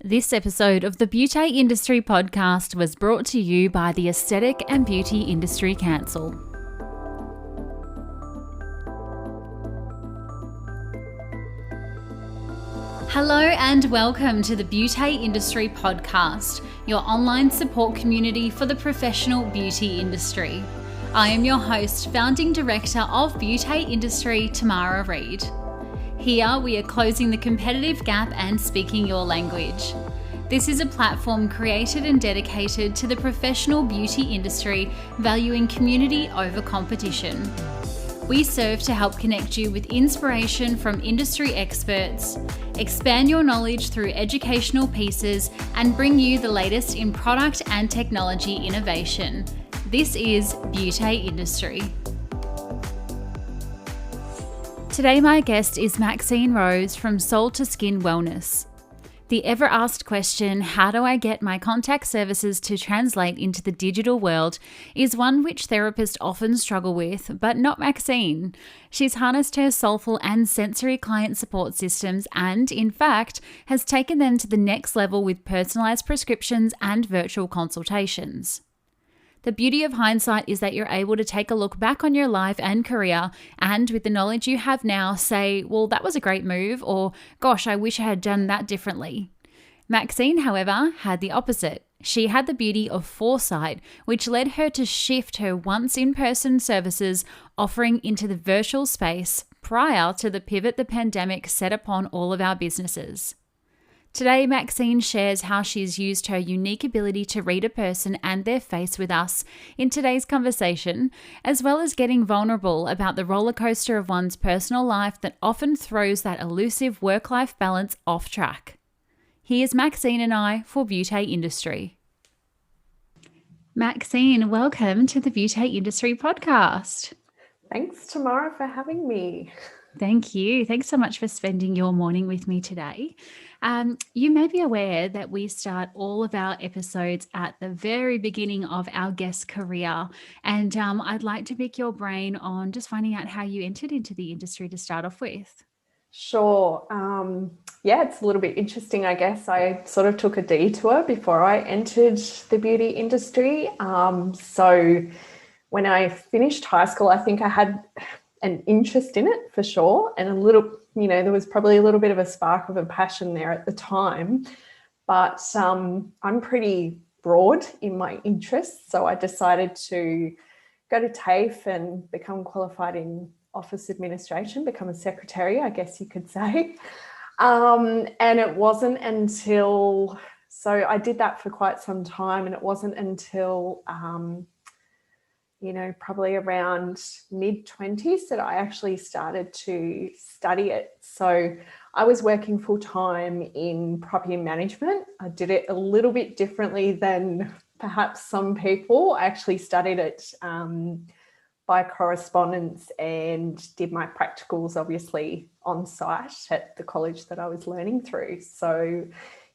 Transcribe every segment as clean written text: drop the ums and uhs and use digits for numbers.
This episode of the Beauty Industry Podcast was brought to you by the Aesthetic and Beauty Industry Council. Hello and welcome to the Beauty Industry Podcast, your online support community for the professional beauty industry. I am your host, founding director of Beauty Industry, Tamara Reid. Here we are closing the competitive gap and speaking your language. This is a platform created and dedicated to the professional beauty industry, valuing community over competition. We serve to help connect you with inspiration from industry experts, expand your knowledge through educational pieces, and bring you the latest in product and technology innovation. This is Beauty Industry. Today my guest is Maxine Rose from Soul to Skin Wellness. The ever-asked question, how do I get my contact services to translate into the digital world, is one which therapists often struggle with, but not Maxine. She's harnessed her Soulful and sensory client support systems and, in fact, has taken them to the next level with personalised prescriptions and virtual consultations. The beauty of hindsight is that you're able to take a look back on your life and career and with the knowledge you have now say, well, that was a great move, or gosh, I wish I had done that differently. Maxine, however, had the opposite. She had the beauty of foresight, which led her to shift her once in-person services offering into the virtual space prior to the pivot the pandemic set upon all of our businesses. Today, Maxine shares how she's used her unique ability to read a person and their face with us in today's conversation, as well as getting vulnerable about the rollercoaster of one's personal life that often throws that elusive work-life balance off track. Here's Maxine and I for Beauty Industry. Maxine, welcome to the Beauty Industry Podcast. Thanks, Tamara, for having me. Thank you. Thanks so much for spending your morning with me today. You may be aware that we start all of our episodes at the very beginning of our guest career. And I'd like to pick your brain on just finding out how you entered into the industry to start off with. Sure. It's a little bit interesting, I guess. I sort of took a detour before I entered the beauty industry. So when I finished high school, I think I had an interest in it for sure, and a little, there was probably a little bit of a spark of a passion there at the time, but I'm pretty broad in my interests, so I decided to go to TAFE and become qualified in office administration, become a secretary, I guess you could say, and it wasn't until, so I did that for quite some time, and it wasn't until probably around mid-20s that I actually started to study it. So I was working full-time in property management. I did it a little bit differently than perhaps some people. I actually studied it by correspondence and did my practicals, obviously, on site at the college that I was learning through. So,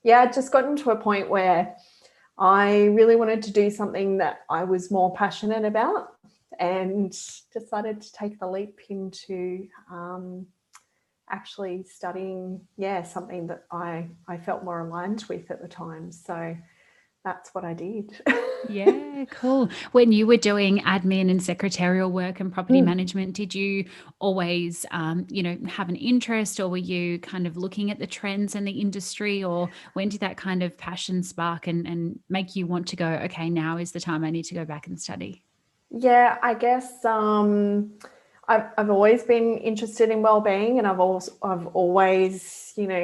I just got into a point where I really wanted to do something that I was more passionate about and decided to take the leap into actually studying, something that I felt more aligned with at the time. So that's what I did. Yeah, cool. When you were doing admin and secretarial work and property management, did you always, have an interest, or were you kind of looking at the trends in the industry, or when did that kind of passion spark and make you want to go, okay, now is the time I need to go back and study? Yeah, I guess I've always been interested in wellbeing, and I've always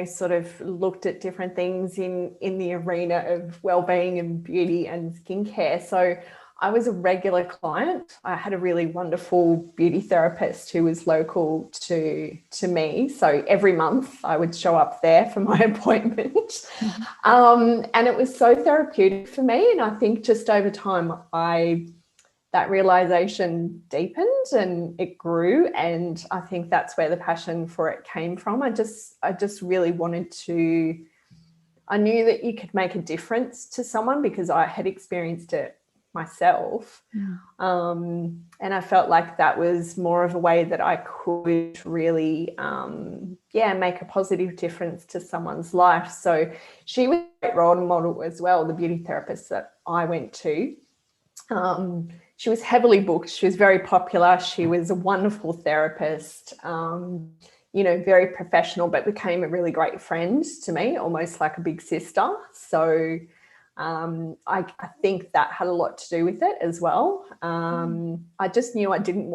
sort of looked at different things in the arena of wellbeing and beauty and skincare. So I was a regular client. I had a really wonderful beauty therapist who was local to me. So every month I would show up there for my appointment. And it was so therapeutic for me. And I think just over time that realization deepened and it grew, and I think that's where the passion for it came from. I just really wanted to, I knew that you could make a difference to someone because I had experienced it myself. And I felt like that was more of a way that I could really, make a positive difference to someone's life. So she was a great role model as well, the beauty therapist that I went to. She was heavily booked. She was very popular. She was a wonderful therapist, very professional, but became a really great friend to me, almost like a big sister. So I think that had a lot to do with it as well. I just knew I didn't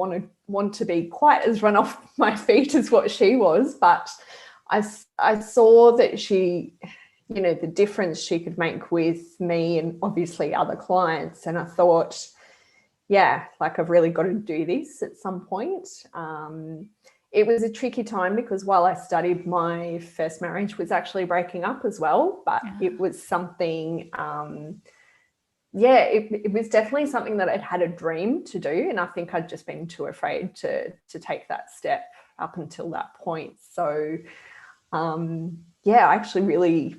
want to be quite as run off my feet as what she was, but I saw that she, the difference she could make with me and obviously other clients. And I thought, I've really got to do this at some point. It was a tricky time because while I studied, my first marriage was actually breaking up as well, but it was something, it was definitely something that I'd had a dream to do. And I think I'd just been too afraid to take that step up until that point. So, I actually really,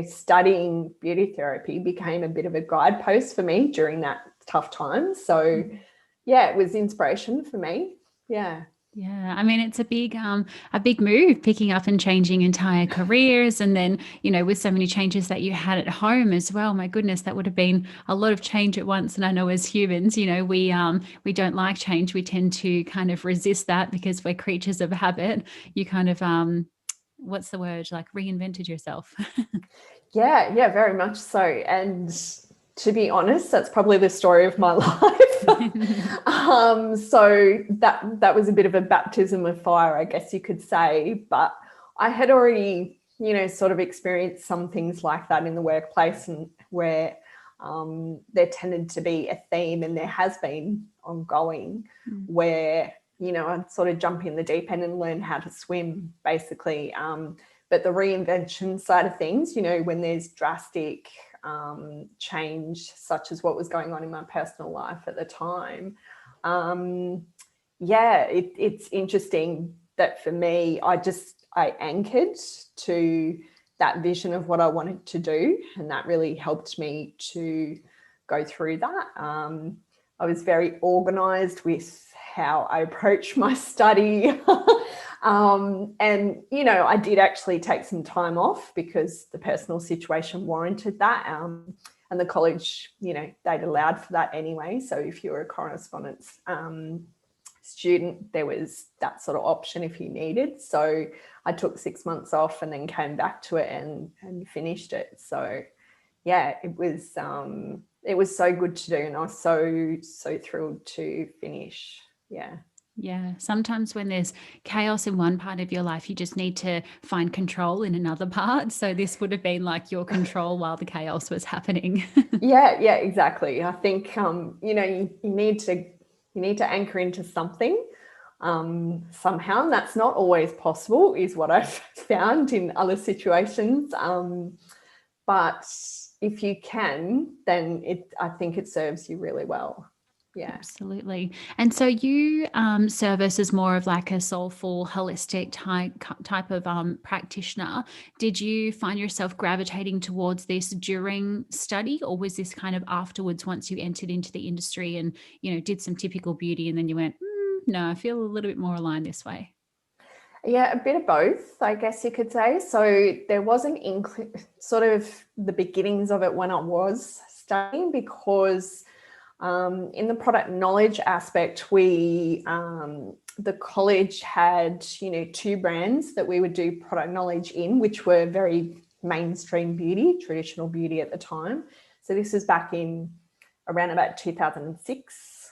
studying beauty therapy became a bit of a guidepost for me during that tough time. So, it was inspiration for me. Yeah. Yeah, I mean, it's a big move, picking up and changing entire careers, and then with so many changes that you had at home as well. My goodness, that would have been a lot of change at once. And I know as humans, we don't like change. We tend to kind of resist that because we're creatures of habit. You kind of what's the word? Like reinvented yourself. Yeah, very much so. And to be honest, that's probably the story of my life. So that was a bit of a baptism of fire, I guess you could say. But I had already, sort of experienced some things like that in the workplace, and where there tended to be a theme, and there has been ongoing, where, I'd sort of jump in the deep end and learn how to swim, basically. But the reinvention side of things, when there's drastic change, such as what was going on in my personal life at the time. It's interesting that for me, I anchored to that vision of what I wanted to do, and that really helped me to go through that. I was very organized with how I approached my study. And, I did actually take some time off because the personal situation warranted that. And the college, they'd allowed for that anyway. So if you were a correspondence student, there was that sort of option if you needed. So I took 6 months off and then came back to it and finished it. So, it was so good to do. And I was so thrilled to finish. Yeah. Yeah. Sometimes when there's chaos in one part of your life, you just need to find control in another part. So this would have been like your control while the chaos was happening. Yeah, exactly. I think, you need to anchor into something somehow. And that's not always possible, is what I've found in other situations. But if you can, then I think it serves you really well. Yeah, absolutely. And so you service as more of like a soulful, holistic type of practitioner. Did you find yourself gravitating towards this during study, or was this kind of afterwards once you entered into the industry and, did some typical beauty and then you went, no, I feel a little bit more aligned this way? Yeah, a bit of both, I guess you could say. So there was sort of the beginnings of it when I was studying, because in the product knowledge aspect, we the college had, 2 brands that we would do product knowledge in, which were very mainstream beauty, traditional beauty at the time. So this was back in around about 2006.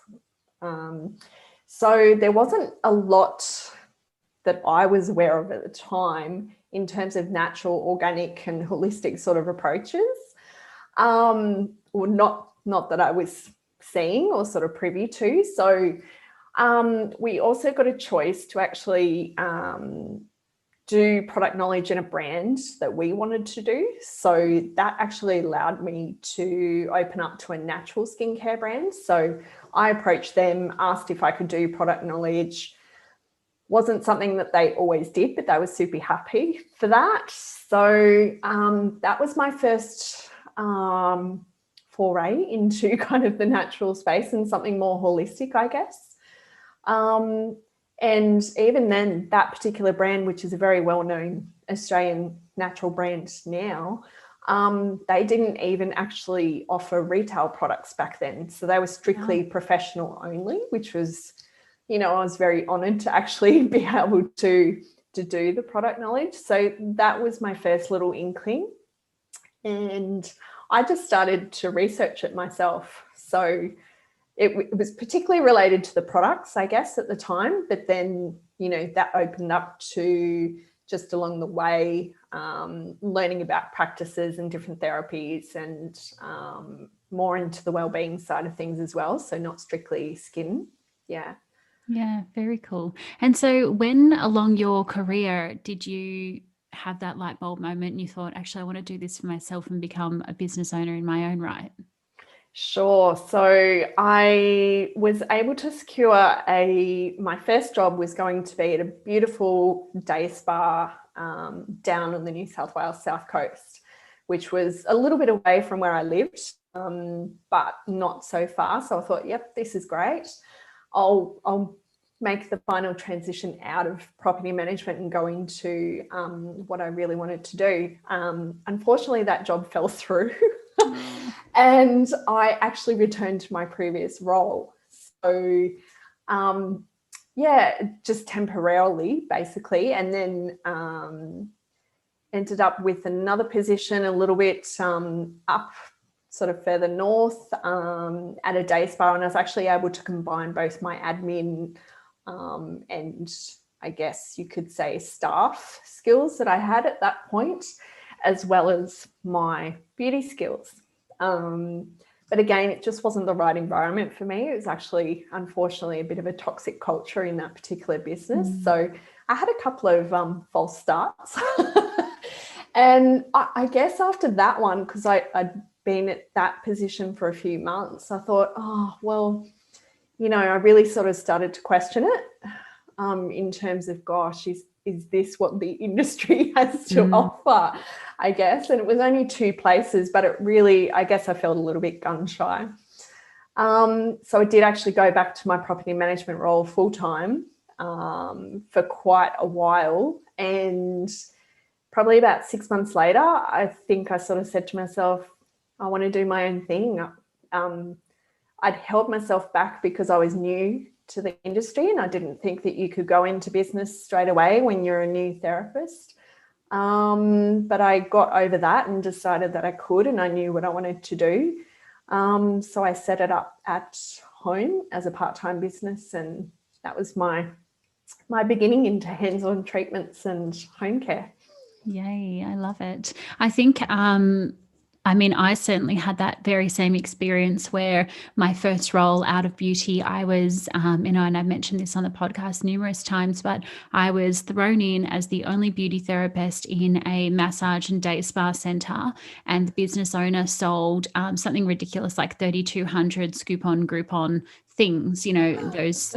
So there wasn't a lot that I was aware of at the time in terms of natural, organic and holistic sort of approaches. Or not that I was seeing or sort of privy to. So we also got a choice to actually do product knowledge in a brand that we wanted to do. So that actually allowed me to open up to a natural skincare brand. So I approached them, asked if I could do product knowledge. Wasn't something that they always did, but they were super happy for that. So that was my first foray into kind of the natural space and something more holistic, I guess. And even then, that particular brand, which is a very well-known Australian natural brand now, they didn't even actually offer retail products back then. So they were strictly professional only, which was, I was very honoured to actually be able to do the product knowledge. So that was my first little inkling. And I just started to research it myself. So it was particularly related to the products, I guess, at the time. But then, that opened up to just along the way, learning about practices and different therapies and more into the wellbeing side of things as well. So not strictly skin. Yeah. Yeah, very cool. And so when along your career did you have that light bulb moment and you thought, actually, I want to do this for myself and become a business owner in my own right? Sure. So I was able to secure my first job was going to be at a beautiful day spa down on the New South Wales South Coast, which was a little bit away from where I lived, but not so far. So I thought, yep, this is great. I'll make the final transition out of property management and go into what I really wanted to do. Unfortunately, that job fell through. And I actually returned to my previous role. So, just temporarily, basically, and then ended up with another position a little bit up sort of further north at a day spa. And I was actually able to combine both my admin and I guess you could say staff skills that I had at that point, as well as my beauty skills. But again, it just wasn't the right environment for me. It was actually, unfortunately, a bit of a toxic culture in that particular business. So I had a couple of false starts. And I guess after that one, because I'd been at that position for a few months, I thought, I really sort of started to question it in terms of, gosh, is this what the industry has to offer, I guess? And it was only 2 places, but it really, I guess I felt a little bit gun shy. So I did actually go back to my property management role full-time for quite a while. And probably about 6 months later, I think I sort of said to myself, I want to do my own thing. I'd held myself back because I was new to the industry and I didn't think that you could go into business straight away when you're a new therapist. But I got over that and decided that I could, and I knew what I wanted to do. So I set it up at home as a part-time business, and that was my beginning into hands-on treatments and home care. Yay, I love it. I think I certainly had that very same experience where my first role out of beauty, I was, and I've mentioned this on the podcast numerous times, but I was thrown in as the only beauty therapist in a massage and day spa center. And the business owner sold something ridiculous like 3,200 scoop-on, Groupon things, those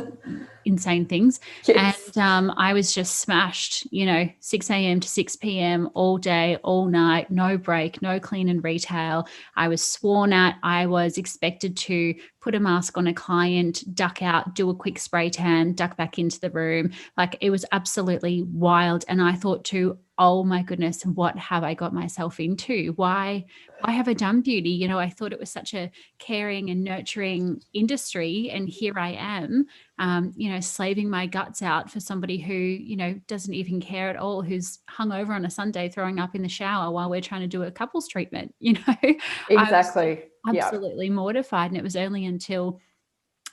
insane things. Yes. And I was just smashed, 6 a.m. to 6 p.m. all day, all night, no break, no clean and retail. I was sworn at. I was expected to put a mask on a client, duck out, do a quick spray tan, duck back into the room. Like, it was absolutely wild. And I thought too, oh my goodness, what have I got myself into? Why have I done beauty? I thought it was such a caring and nurturing industry. And here I am, slaving my guts out for somebody who, doesn't even care at all, who's hungover on a Sunday, throwing up in the shower while we're trying to do a couples treatment, Exactly. Absolutely mortified. And it was only until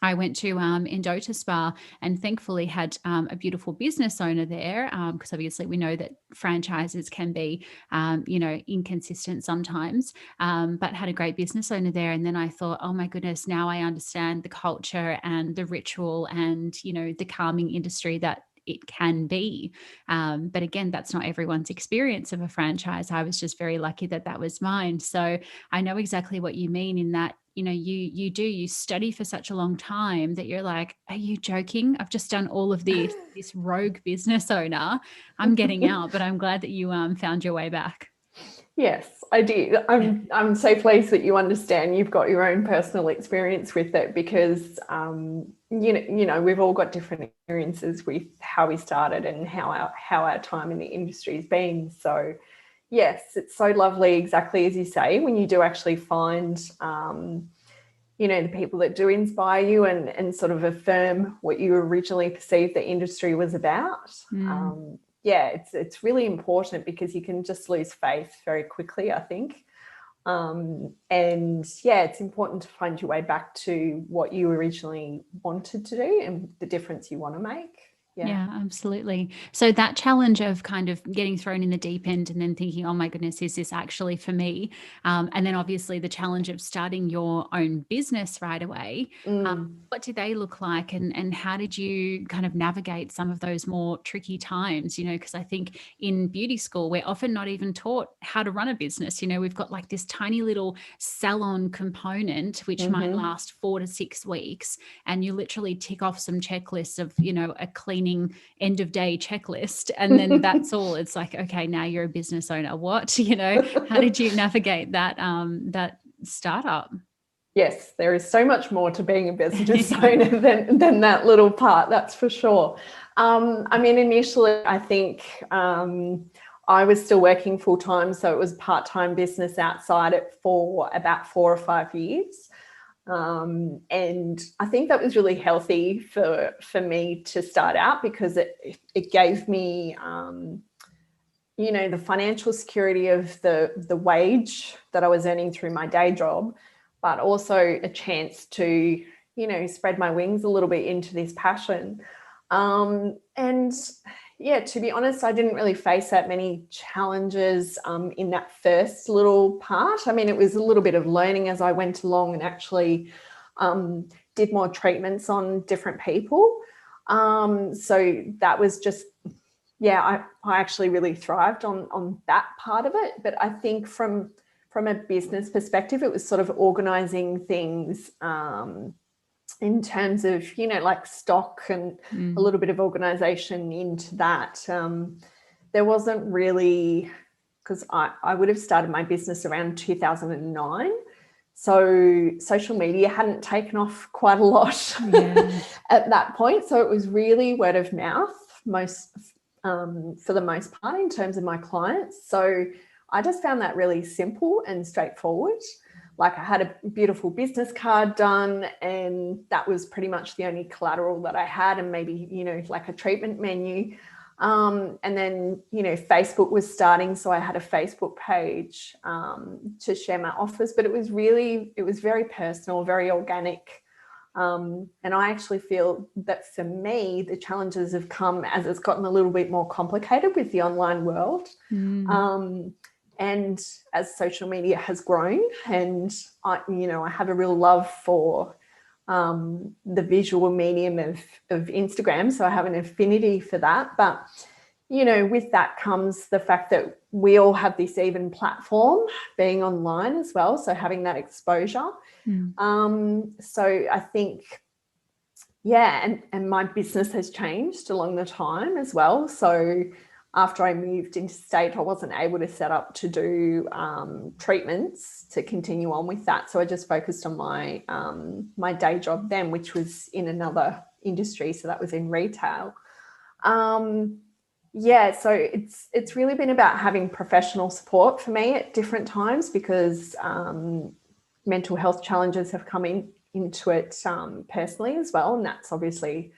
I went to Endota Spa and thankfully had a beautiful business owner there, because obviously we know that franchises can be, inconsistent sometimes, but had a great business owner there. And then I thought, oh my goodness, now I understand the culture and the ritual and, the calming industry that it can be. But again, that's not everyone's experience of a franchise. I was just very lucky that that was mine. So I know exactly what you mean in that, you study for such a long time that you're like, are you joking? I've just done all of this rogue business owner. I'm getting out, but I'm glad that you found your way back. Yes, I do. I'm so pleased that you understand you've got your own personal experience with it, because we've all got different experiences with how we started and how our time in the industry has been. So yes, it's so lovely, exactly as you say, when you do actually find the people that do inspire you and sort of affirm what you originally perceived the industry was about. It's really important, because you can just lose faith very quickly, I think. It's important to find your way back to what you originally wanted to do and the difference you want to make. Yeah, absolutely. So that challenge of kind of getting thrown in the deep end and then thinking, oh my goodness, is this actually for me? And then obviously the challenge of starting your own business right away. What did they look like, and how did you kind of navigate some of those more tricky times? Because I think in beauty school, we're often not even taught how to run a business. We've got like this tiny little salon component, which might last 4 to 6 weeks. And you literally tick off some checklists of, a cleaning end of day checklist, and then that's all. It's like, okay, now you're a business owner. What, how did you navigate that startup? Yes, there is so much more to being a business owner than that little part, that's for sure. Initially, I think I was still working full time, so it was part-time business outside it for about 4 or 5 years. And I think that was really healthy for me to start out, because it gave me, the financial security of the wage that I was earning through my day job, but also a chance to, spread my wings a little bit into this passion. To be honest, I didn't really face that many challenges in that first little part. It was a little bit of learning as I went along, and actually did more treatments on different people. So that was just, I actually really thrived on that part of it. But I think from a business perspective, it was sort of organizing things in terms of, like stock and a little bit of organization into that. There wasn't really, because I would have started my business around 2009. So social media hadn't taken off quite a lot at that point. So it was really word of mouth for the most part in terms of my clients. So I just found that really simple and straightforward. Like, I had a beautiful business card done, and that was pretty much the only collateral that I had, and maybe, like a treatment menu. And then, Facebook was starting. So I had a Facebook page to share my offers, but it was very personal, very organic. And I actually feel that for me, the challenges have come as it's gotten a little bit more complicated with the online world. And as social media has grown, and I have a real love for the visual medium of Instagram. So I have an affinity for that. But, with that comes the fact that we all have this even platform being online as well. So having that exposure. So I think, and my business has changed along the time as well. So after I moved interstate, I wasn't able to set up to do treatments to continue on with that. So I just focused on my day job then, which was in another industry. So that was in retail. So it's really been about having professional support for me at different times, because mental health challenges have come into it personally as well. And that's obviously,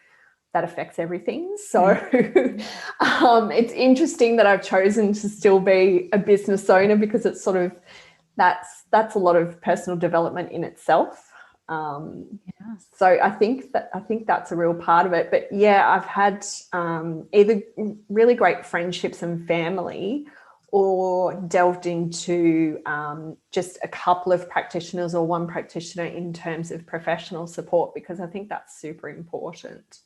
that affects everything. So it's interesting that I've chosen to still be a business owner, because it's sort of, that's a lot of personal development in itself. So I think that's a real part of it. But I've had either really great friendships and family, or delved into just a couple of practitioners or one practitioner in terms of professional support, because I think that's super important.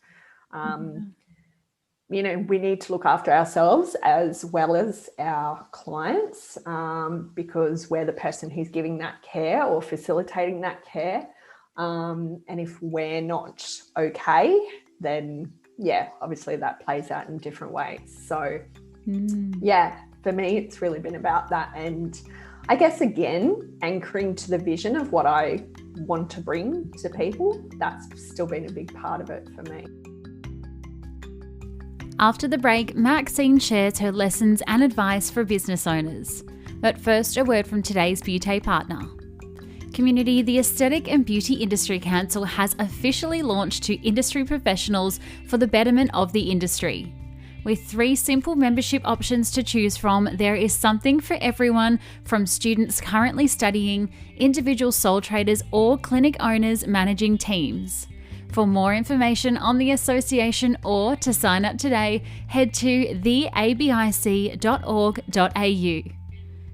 We need to look after ourselves as well as our clients, because we're the person who's giving that care or facilitating that care. And if we're not okay, then obviously that plays out in different ways. So for me, it's really been about that. And I guess, again, anchoring to the vision of what I want to bring to people, that's still been a big part of it for me. After the break, Maxine shares her lessons and advice for business owners. But first, a word from today's beauty partner. Community, the Aesthetic and Beauty Industry Council has officially launched to industry professionals for the betterment of the industry. With 3 simple membership options to choose from, there is something for everyone, from students currently studying, individual sole traders, or clinic owners managing teams. For more information on the association or to sign up today, head to theabic.org.au.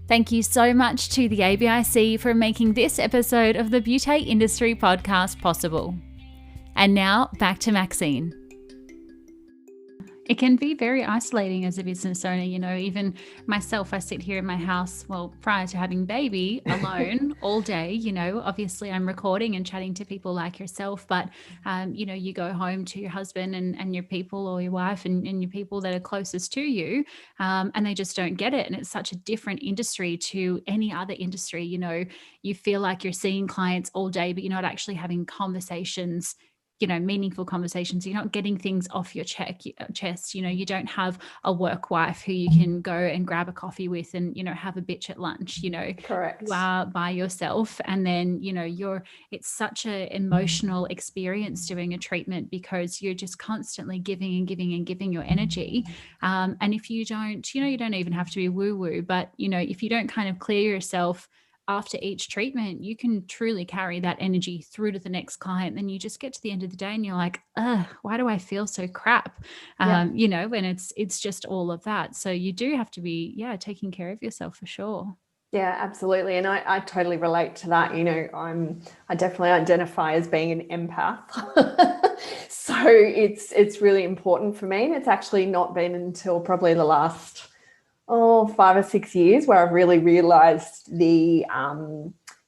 Thank you so much to the ABIC for making this episode of the Beauty Industry Podcast possible. And now back to Maxine. It can be very isolating as a business owner. You know, even myself, I sit here in my house, well, prior to having baby, alone all day. You know, obviously I'm recording and chatting to people like yourself, but, you know, you go home to your husband and your people, or your wife and your people that are closest to you, and they just don't get it. And it's such a different industry to any other industry. You know, you feel like you're seeing clients all day, but you're not actually having conversations, you know, meaningful conversations. You're not getting things off your chest. You know, you don't have a work wife who you can go and grab a coffee with and, you know, have a bitch at lunch. You know, Correct. You are by yourself, and then, you know, it's such an emotional experience doing a treatment, because you're just constantly giving and giving and giving your energy. And if you don't, you know, you don't even have to be woo woo, but, you know, if you don't kind of clear yourself after each treatment, you can truly carry that energy through to the next client. Then you just get to the end of the day and you're like, why do I feel so crap? You know, and it's just all of that. So you do have to be, taking care of yourself for sure. Yeah, absolutely. And I totally relate to that. You know, I definitely identify as being an empath. So it's really important for me. And it's actually not been until probably the last 5 or 6 years where I've really realized the,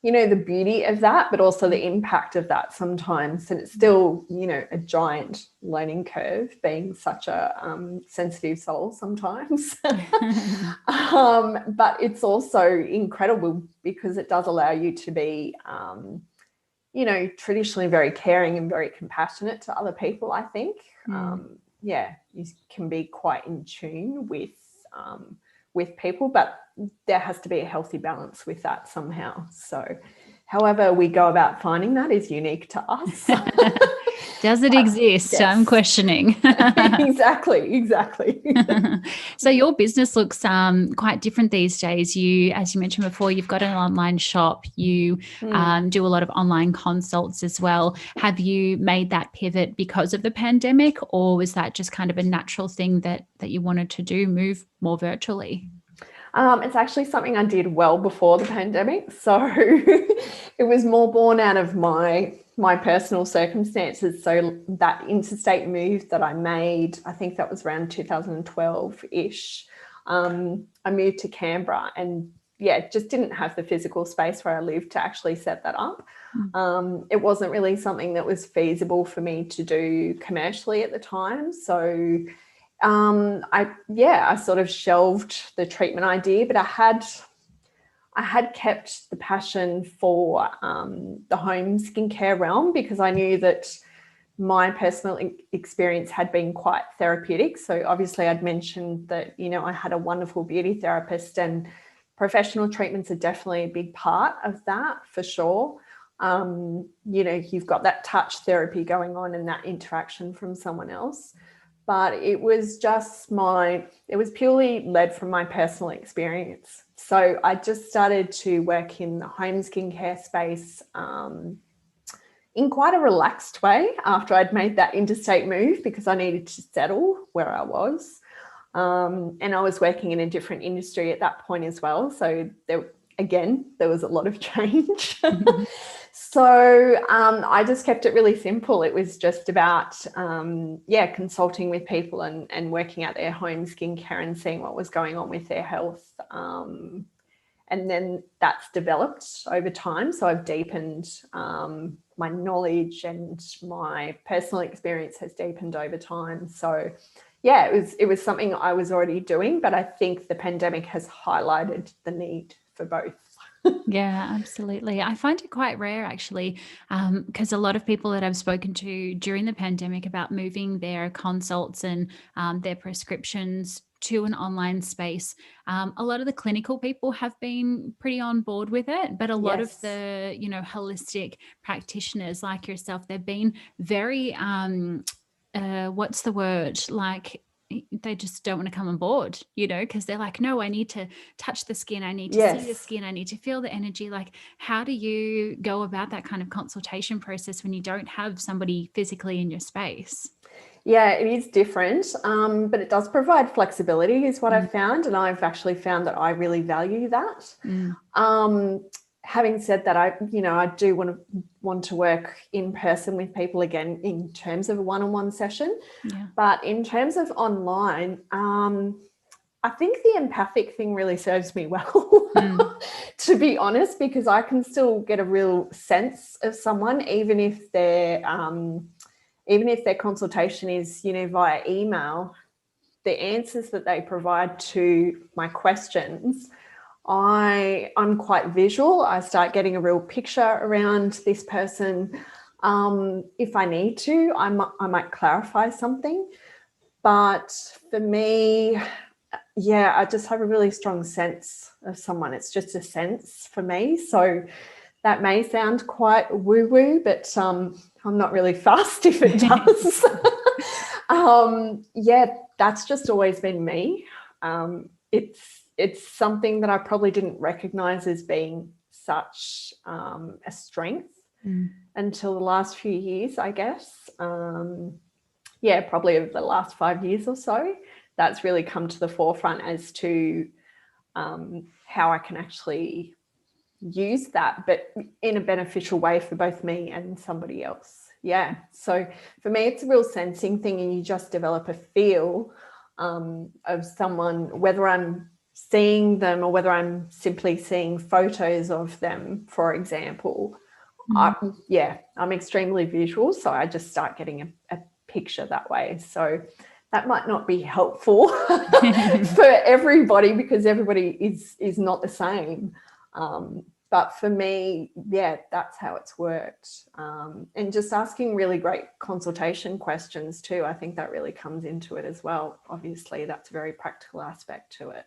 you know, the beauty of that, but also the impact of that sometimes. And it's still, you know, a giant learning curve, being such a sensitive soul sometimes. But it's also incredible because it does allow you to be, you know, traditionally very caring and very compassionate to other people, I think. You can be quite in tune with people, but there has to be a healthy balance with that somehow. So however we go about finding that is unique to us. Does it exist? Yes. I'm questioning. Exactly. So your business looks quite different these days. You, as you mentioned before, you've got an online shop. You do a lot of online consults as well. Have you made that pivot because of the pandemic, or was that just kind of a natural thing that you wanted to do, move more virtually? It's actually something I did well before the pandemic. So it was more born out of my personal circumstances. So that interstate move that I made, I think that was around 2012-ish. I moved to Canberra and just didn't have the physical space where I lived to actually set that up. It wasn't really something that was feasible for me to do commercially at the time. So I sort of shelved the treatment idea, but I had kept the passion for the home skincare realm, because I knew that my personal experience had been quite therapeutic. So obviously I'd mentioned that, you know, I had a wonderful beauty therapist, and professional treatments are definitely a big part of that for sure. You know, you've got that touch therapy going on and that interaction from someone else. But it was purely led from my personal experience. So I just started to work in the home skincare space in quite a relaxed way after I'd made that interstate move, because I needed to settle where I was. And I was working in a different industry at that point as well. So there was a lot of change. So I just kept it really simple. It was just about, consulting with people and working out their home skincare and seeing what was going on with their health. And then that's developed over time. So I've deepened my knowledge, and my personal experience has deepened over time. So yeah, it was something I was already doing, but I think the pandemic has highlighted the need for both. Yeah, absolutely. I find it quite rare actually, because a lot of people that I've spoken to during the pandemic about moving their consults and their prescriptions to an online space, a lot of the clinical people have been pretty on board with it, but a lot of Yes. the, holistic practitioners like yourself, they've been very, what's the word? Like, they just don't want to come on board, because they're like, no, I need to touch the skin. I need to see the Yes. skin. I need to feel the energy. Like, how do you go about that kind of consultation process when you don't have somebody physically in your space? Yeah, it is different, but it does provide flexibility is what I've found. And I've actually found that I really value that. Having said that, I do want to work in person with people again in terms of a one-on-one session. Yeah. But in terms of online, I think the empathic thing really serves me well, to be honest, because I can still get a real sense of someone, even if their consultation is, via email. The answers that they provide to my questions, I'm quite visual. I start getting a real picture around this person. If I need to, I might clarify something. But for me, yeah, I just have a really strong sense of someone. It's just a sense for me. So that may sound quite woo-woo, but I'm not really fussed if it does. Yeah, that's just always been me. It's something that I probably didn't recognize as being such a strength until the last few years, I guess. Yeah, probably over the last 5 years or so, that's really come to the forefront as to how I can actually use that, but in a beneficial way for both me and somebody else. Yeah. So for me, it's a real sensing thing, and you just develop a feel of someone, whether I'm seeing them or whether I'm simply seeing photos of them, for example. I'm extremely visual, so I just start getting a picture that way. So that might not be helpful for everybody, because everybody is not the same. But for me, yeah, that's how it's worked. And just asking really great consultation questions too. I think that really comes into it as well. Obviously, that's a very practical aspect to it.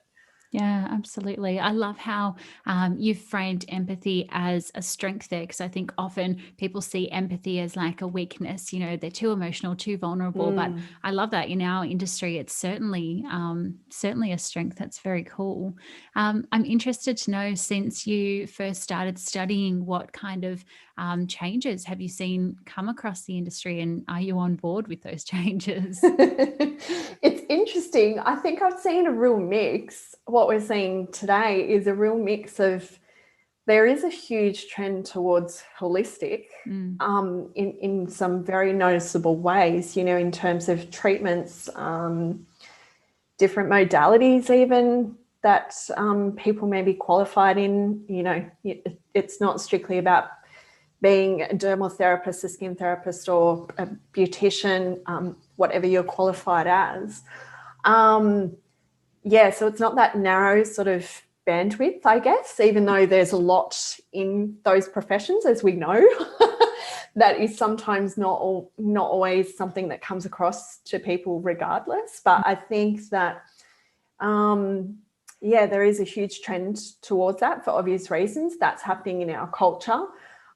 Yeah, absolutely. I love how you've framed empathy as a strength there, because I think often people see empathy as like a weakness. They're too emotional, too vulnerable. But I love that in our industry, it's certainly a strength. That's very cool. I'm interested to know, since you first started studying, what kind of changes have you seen come across the industry, and are you on board with those changes? It's interesting. I think I've seen a real mix. What we're seeing today is a real mix of, there is a huge trend towards holistic in some very noticeable ways, in terms of treatments, different modalities even that people may be qualified in. It's not strictly about being a dermal therapist, a skin therapist, or a beautician, whatever you're qualified as. So it's not that narrow sort of bandwidth, I guess, even though there's a lot in those professions, as we know. That is sometimes not always something that comes across to people regardless. But I think that, there is a huge trend towards that for obvious reasons. That's happening in our culture.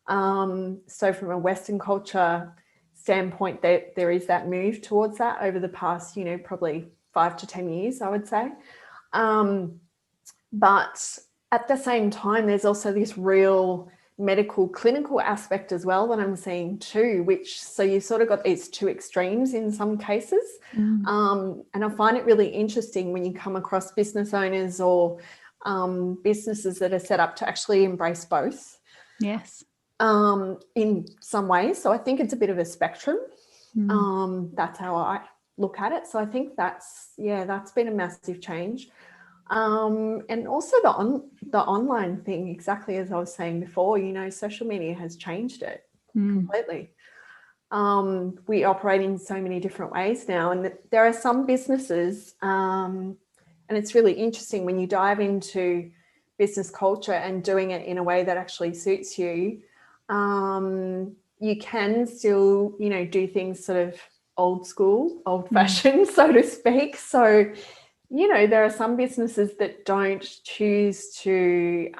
So from a Western culture standpoint, there is that move towards that over the past, probably 5 to 10 years, I would say. But at the same time, there's also this real medical clinical aspect as well that I'm seeing too, so you sort of got these two extremes in some cases. And I find it really interesting when you come across business owners or businesses that are set up to actually embrace both. Yes. In some ways. So I think it's a bit of a spectrum. That's how I look at it. So I think that's been a massive change. And also the online thing, exactly as I was saying before, social media has changed it completely. We operate in so many different ways now, and there are some businesses, and it's really interesting when you dive into business culture and doing it in a way that actually suits you. You can still, do things sort of old school, old fashioned, so to speak. So, there are some businesses that don't choose to,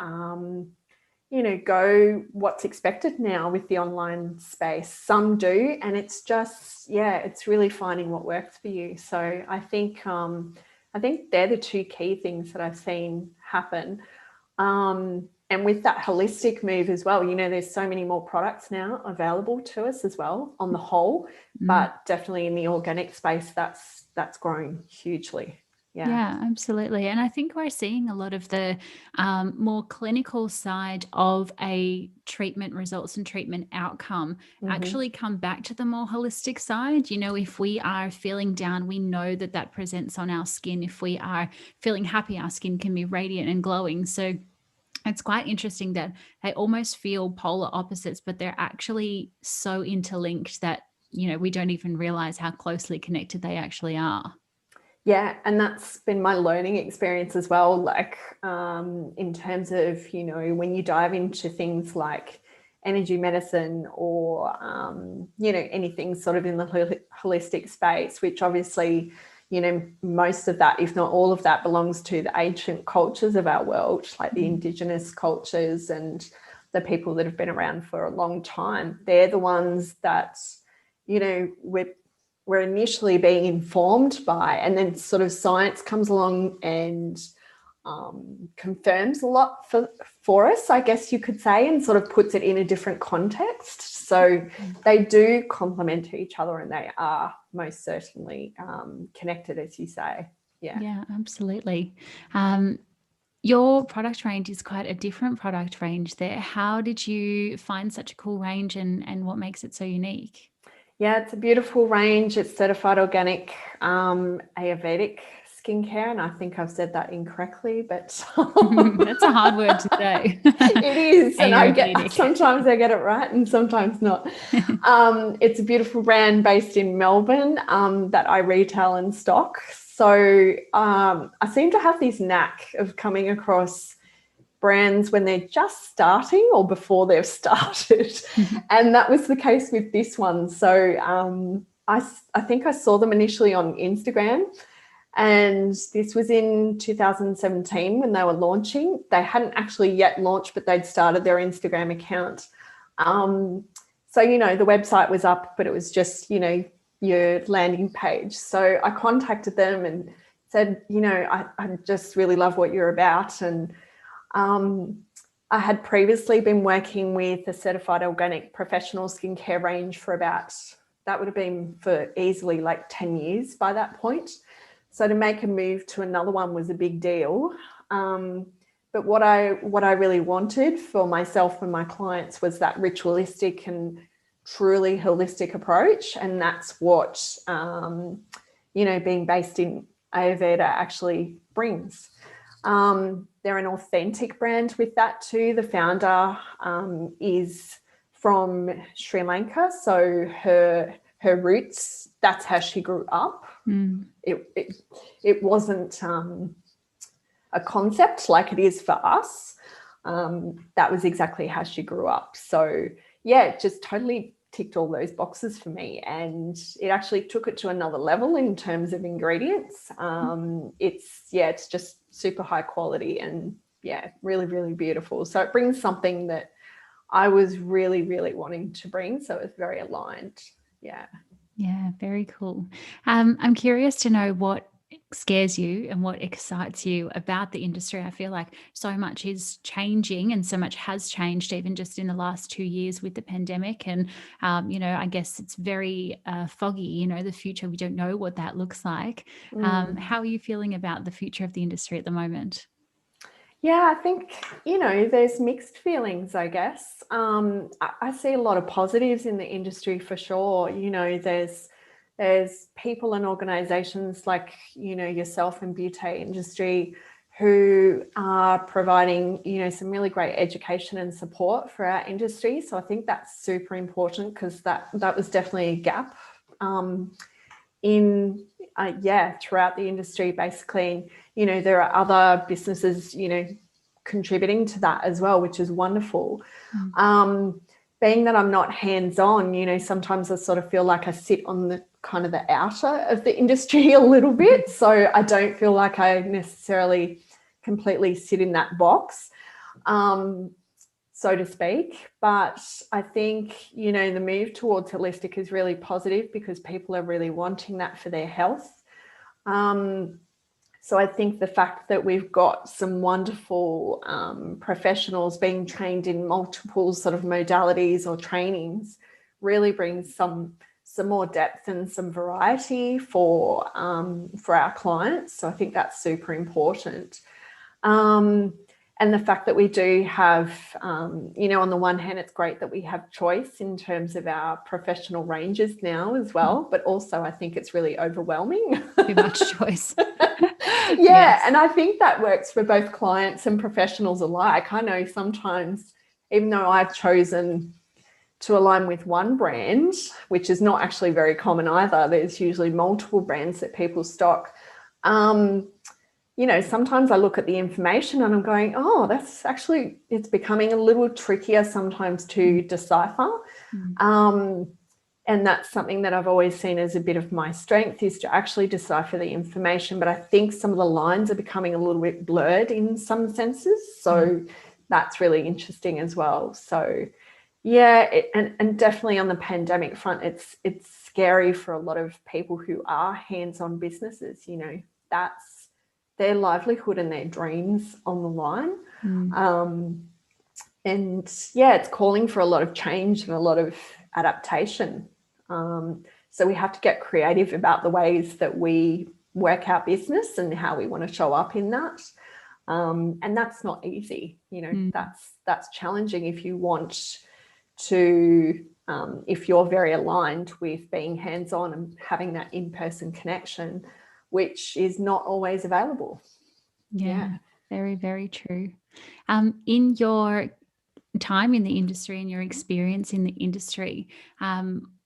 go what's expected now with the online space. Some do, and it's just, it's really finding what works for you. So I think they're the two key things that I've seen happen. And with that holistic move as well, there's so many more products now available to us as well on the whole, but definitely in the organic space, that's grown hugely. Yeah, absolutely. And I think we're seeing a lot of the more clinical side of a treatment results and treatment outcome actually come back to the more holistic side. If we are feeling down, we know that presents on our skin. If we are feeling happy, our skin can be radiant and glowing. So it's quite interesting that they almost feel polar opposites, but they're actually so interlinked that, we don't even realize how closely connected they actually are. Yeah, and that's been my learning experience as well. Like in terms of, when you dive into things like energy medicine or, anything sort of in the holistic space, which obviously, most of that, if not all of that, belongs to the ancient cultures of our world, like the indigenous cultures and the people that have been around for a long time. They're the ones that, we're initially being informed by, and then sort of science comes along and confirms a lot for us, I guess you could say, and sort of puts it in a different context. So they do complement each other, and they are most certainly connected, as you say. Yeah, absolutely. Your product range is quite a different product range there. How did you find such a cool range, and what makes it so unique? Yeah, it's a beautiful range. It's certified organic Ayurvedic skincare, and I think I've said that incorrectly, but that's a hard word to say. It is, and sometimes I get it right and sometimes not. It's a beautiful brand based in Melbourne that I retail and stock. So I seem to have this knack of coming across brands when they're just starting or before they've started. And that was the case with this one. So I think I saw them initially on Instagram, and this was in 2017 when they were launching. They hadn't actually yet launched, but they'd started their Instagram account. So, the website was up, but it was just, your landing page. So I contacted them and said, I just really love what you're about. And I had previously been working with a certified organic professional skincare range for that would have been for easily like 10 years by that point. So to make a move to another one was a big deal. But what I really wanted for myself and my clients was that ritualistic and truly holistic approach. And that's what, being based in Ayurveda actually brings. They're an authentic brand with that too. The founder is from Sri Lanka, so her roots, that's how she grew up. It wasn't a concept like it is for us. That was exactly how she grew up. So yeah, it just totally ticked all those boxes for me, and it actually took it to another level in terms of ingredients. It's just super high quality and really, really beautiful. So it brings something that I was really, really wanting to bring. So it's very aligned. Yeah, very cool. I'm curious to know what scares you and what excites you about the industry. I feel like so much is changing, and so much has changed even just in the last 2 years with the pandemic. And, I guess it's very foggy, the future. We don't know what that looks like. How are you feeling about the future of the industry at the moment? Yeah, I think, there's mixed feelings, I guess. I see a lot of positives in the industry for sure. There's people and organizations like, yourself and beauty industry who are providing, some really great education and support for our industry. So I think that's super important, because that was definitely a gap throughout the industry, basically. There are other businesses, contributing to that as well, which is wonderful. Being that I'm not hands-on, sometimes I sort of feel like I sit on the kind of the outer of the industry a little bit. So I don't feel like I necessarily completely sit in that box, so to speak. But I think, the move towards holistic is really positive, because people are really wanting that for their health. So I think the fact that we've got some wonderful professionals being trained in multiple sort of modalities or trainings really brings some more depth and some variety for our clients. So I think that's super important. And the fact that we do have, on the one hand, it's great that we have choice in terms of our professional ranges now as well, but also I think it's really overwhelming. Too much choice. Yes. And I think that works for both clients and professionals alike. I know sometimes, even though I've chosen to align with one brand, which is not actually very common either, there's usually multiple brands that people stock. Sometimes I look at the information and I'm going, oh, it's becoming a little trickier sometimes to decipher. And that's something that I've always seen as a bit of my strength, is to actually decipher the information. But I think some of the lines are becoming a little bit blurred in some senses. So that's really interesting as well. So and definitely on the pandemic front, it's scary for a lot of people who are hands-on businesses. That's their livelihood and their dreams on the line. And it's calling for a lot of change and a lot of adaptation. So we have to get creative about the ways that we work our business and how we want to show up in that. And that's not easy. That's challenging if you want to, if you're very aligned with being hands-on and having that in-person connection, which is not always available. Yeah. Very, very true. In your time in the industry and your experience in the industry,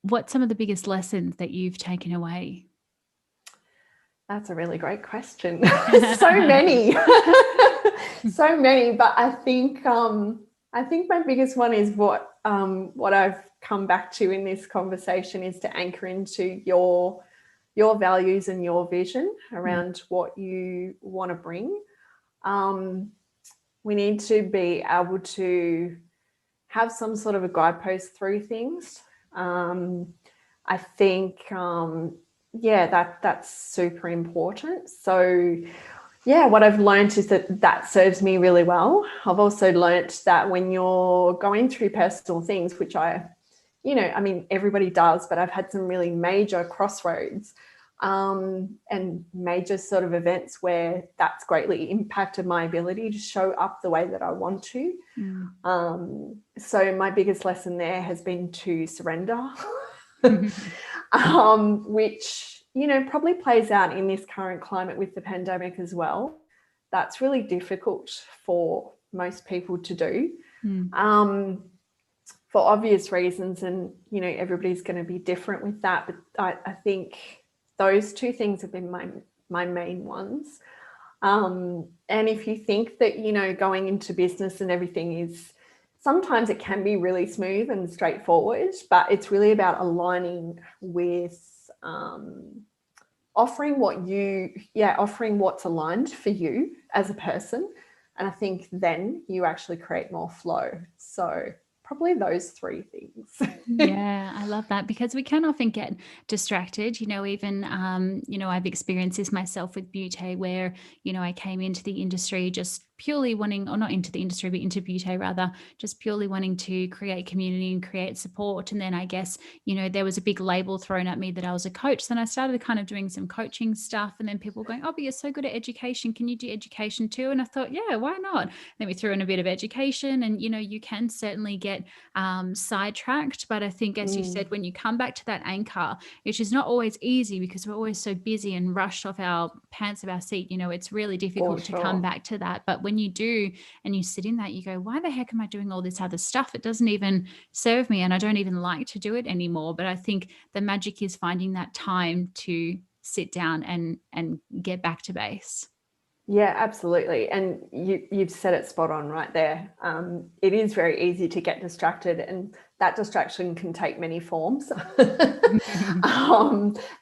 what's some of the biggest lessons that you've taken away? That's a really great question. So many. But I think my biggest one is what I've come back to in this conversation is to anchor into your values and your vision around what you want to bring. We need to be able to have some sort of a guidepost through things. I think, that's super important. So, what I've learned is that serves me really well. I've also learned that when you're going through personal things, which everybody does, but I've had some really major crossroads and major sort of events where that's greatly impacted my ability to show up the way that I want to. So my biggest lesson there has been to surrender, which, probably plays out in this current climate with the pandemic as well. That's really difficult for most people to do. For obvious reasons, and everybody's going to be different with that, but I think those two things have been my main ones. And if you think that going into business and everything is, sometimes it can be really smooth and straightforward, but it's really about aligning with offering what's aligned for you as a person, and I think then you actually create more flow. So probably those three things. Yeah, I love that, because we can often get distracted, even, I've experienced this myself with beauty, where, I came into the industry just purely wanting, or not into the industry, but into beauty rather, just purely wanting to create community and create support. And then I guess, there was a big label thrown at me that I was a coach. Then I started kind of doing some coaching stuff, and then people were going, oh, but you're so good at education. Can you do education too? And I thought, yeah, why not? Then we threw in a bit of education, and, you can certainly get sidetracked. But I think, as you said, when you come back to that anchor, which is not always easy because we're always so busy and rushed off our pants of our seat, it's really difficult to come back to that. But when you do, and you sit in that, you go, why the heck am I doing all this other stuff? It doesn't even serve me, and I don't even like to do it anymore. But I think the magic is finding that time to sit down and get back to base. Yeah, absolutely. And you've said it spot on right there. It is very easy to get distracted, and that distraction can take many forms.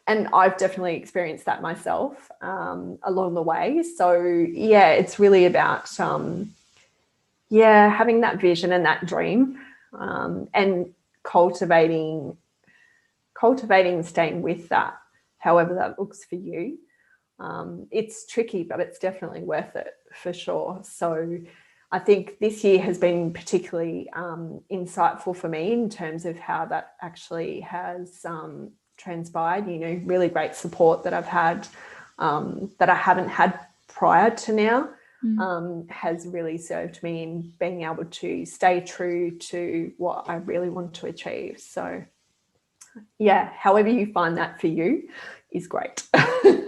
And I've definitely experienced that myself along the way. So yeah, it's really about having that vision and that dream, and cultivating and staying with that, however that looks for you. It's tricky, but it's definitely worth it for sure. So I think this year has been particularly insightful for me in terms of how that actually has transpired. Really great support that I've had that I haven't had prior to now has really served me in being able to stay true to what I really want to achieve. So yeah, however you find that for you is great.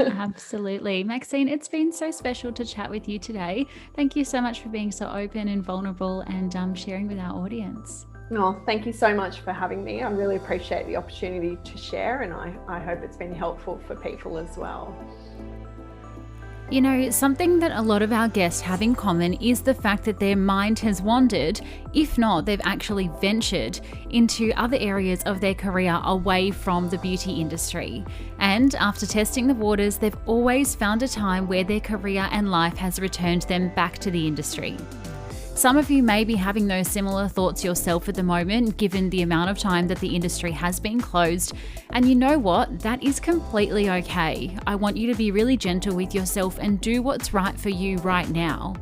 Absolutely. Maxine, it's been so special to chat with you today. Thank you so much for being so open and vulnerable and sharing with our audience. Oh, thank you so much for having me. I really appreciate the opportunity to share, and I hope it's been helpful for people as well. Something that a lot of our guests have in common is the fact that their mind has wandered, if not, they've actually ventured into other areas of their career away from the beauty industry. And after testing the waters, they've always found a time where their career and life has returned them back to the industry. Some of you may be having those similar thoughts yourself at the moment, given the amount of time that the industry has been closed. And you know what? That is completely okay. I want you to be really gentle with yourself and do what's right for you right now.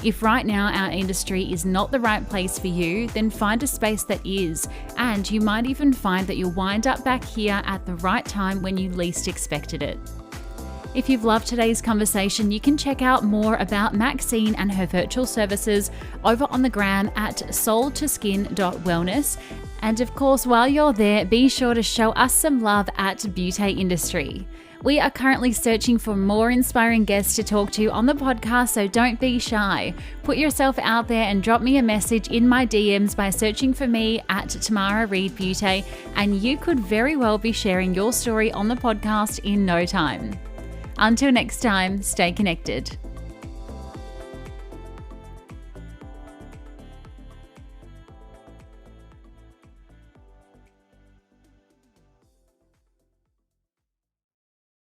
If right now our industry is not the right place for you, then find a space that is. And you might even find that you'll wind up back here at the right time when you least expected it. If you've loved today's conversation, you can check out more about Maxine and her virtual services over on the gram at soultoskin.wellness. And of course, while you're there, be sure to show us some love at Beauty Industry. We are currently searching for more inspiring guests to talk to on the podcast, so don't be shy. Put yourself out there and drop me a message in my DMs by searching for me at Tamara Reed Beauty, and you could very well be sharing your story on the podcast in no time. Until next time, stay connected.